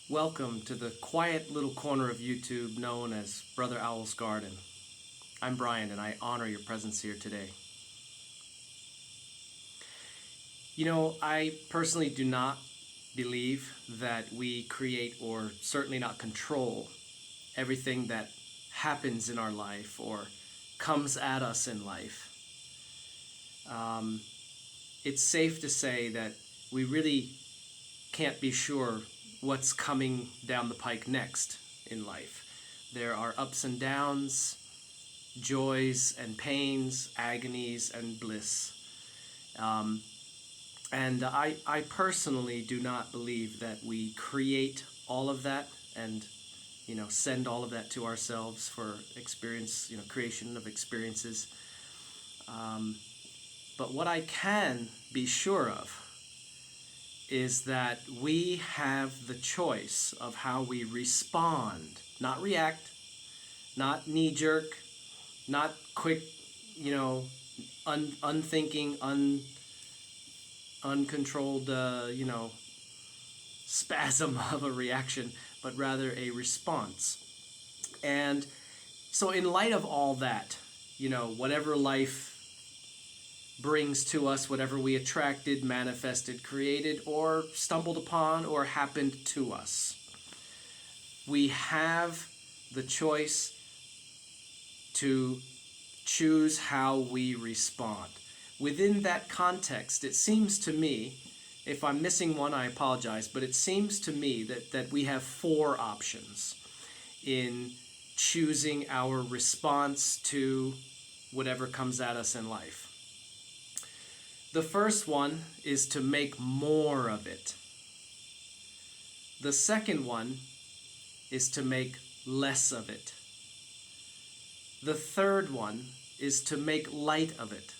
Welcome to the quiet little corner of YouTube known as Brother Owl's Garden. I'm Brian and I honor your presence here today. You know, I personally do not believe that we create or certainly not control everything that happens in our life or comes at us in life. It's safe to say that we really can't be sure what's coming down the pike next in life. There are ups and downs, joys and pains, agonies and bliss. And I personally do not believe that we create all of that and send all of that to ourselves for experience, creation of experiences. But what I can be sure of is that we have the choice of how we respond, not react, not knee-jerk, not quick, unthinking, uncontrolled, spasm of a reaction, but rather a response. And so in light of all that, whatever life brings to us, whatever we attracted, manifested, created, or stumbled upon, or happened to us, we have the choice to choose how we respond. Within that context, it seems to me, if I'm missing one, I apologize, but it seems to me that we have four options in choosing our response to whatever comes at us in life. The first one is to make more of it. The second one is to make less of it. The third one is to make light of it.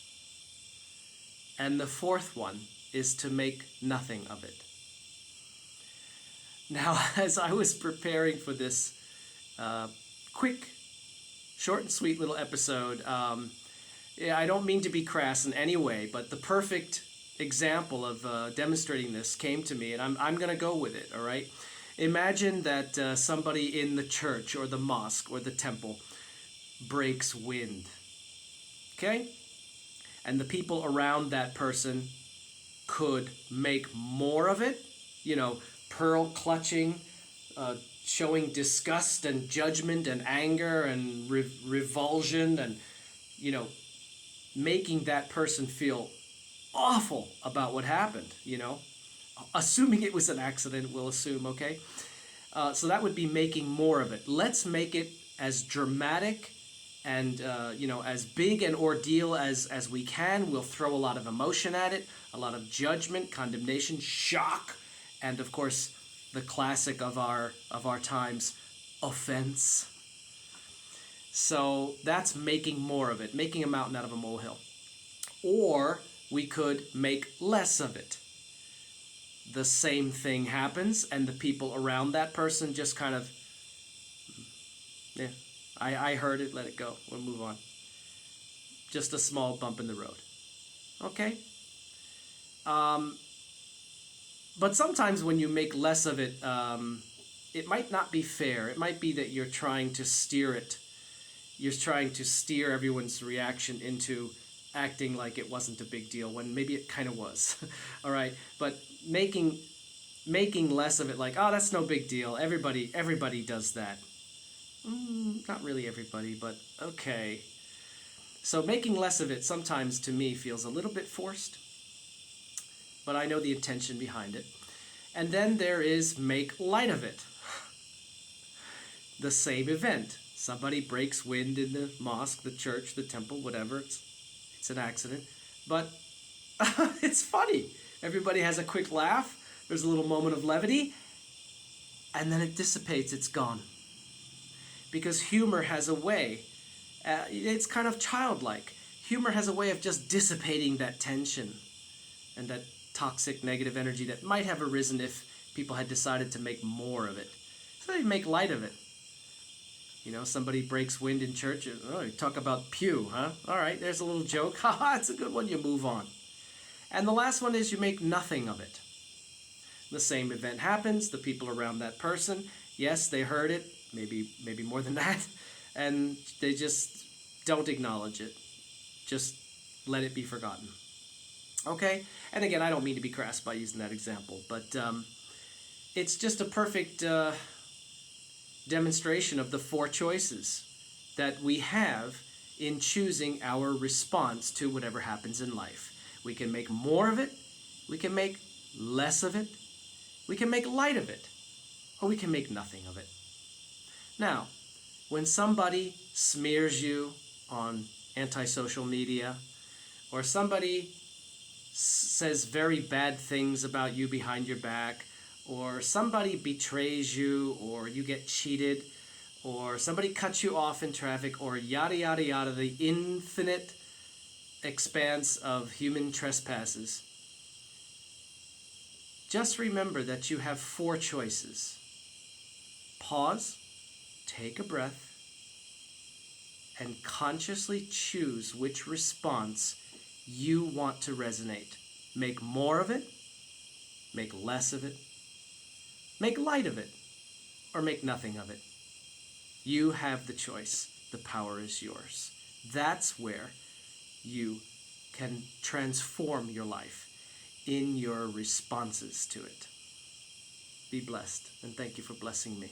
And the fourth one is to make nothing of it. Now, as I was preparing for this quick, short and sweet little episode, I don't mean to be crass in any way, but the perfect example of demonstrating this came to me, and I'm going to go with it, all right? Imagine that somebody in the church or the mosque or the temple breaks wind, okay? And the people around that person could make more of it, pearl clutching, showing disgust and judgment and anger and revulsion and, making that person feel awful about what happened, assuming it was an accident, we'll assume, okay? So that would be making more of it. Let's make it as dramatic and, as big an ordeal as we can. We'll throw a lot of emotion at it, a lot of judgment, condemnation, shock, and of course, the classic of our times, offense. So that's making more of it, making a mountain out of a molehill. Or we could make less of it. The same thing happens, and the people around that person just kind of, I heard it, let it go, we'll move on. Just a small bump in the road. Okay? But sometimes when you make less of it, it might not be fair. It might be that you're trying to steer it. You're trying to steer everyone's reaction into acting like it wasn't a big deal when maybe it kind of was. All right? But making less of it like, oh, that's no big deal. Everybody does that. Not really everybody, but okay. So making less of it sometimes to me feels a little bit forced, but I know the intention behind it. And then there is make light of it. The same event. Somebody breaks wind in the mosque, the church, the temple, whatever. It's an accident. But it's funny. Everybody has a quick laugh. There's a little moment of levity. And then it dissipates. It's gone. Because humor has a way. It's kind of childlike. Humor has a way of just dissipating that tension and that toxic negative energy that might have arisen if people had decided to make more of it. So they make light of it. Somebody breaks wind in church. Oh, you talk about pew, huh? All right, there's a little joke. Haha, it's a good one. You move on. And the last one is you make nothing of it. The same event happens, the people around that person, yes, they heard it, maybe more than that, and they just don't acknowledge it. Just let it be forgotten. Okay? And again, I don't mean to be crass by using that example, but it's just a perfect demonstration of the four choices that we have in choosing our response to whatever happens in life. We can make more of it, we can make less of it, we can make light of it, or we can make nothing of it. Now, when somebody smears you on anti-social media, or somebody says very bad things about you behind your back, or somebody betrays you, or you get cheated, or somebody cuts you off in traffic, or yada yada yada, the infinite expanse of human trespasses, just remember that you have four choices. Pause, take a breath, and consciously choose which response you want to resonate. Make more of it, make less of it, make light of it, or make nothing of it. You have the choice. The power is yours. That's where you can transform your life in your responses to it. Be blessed, and thank you for blessing me.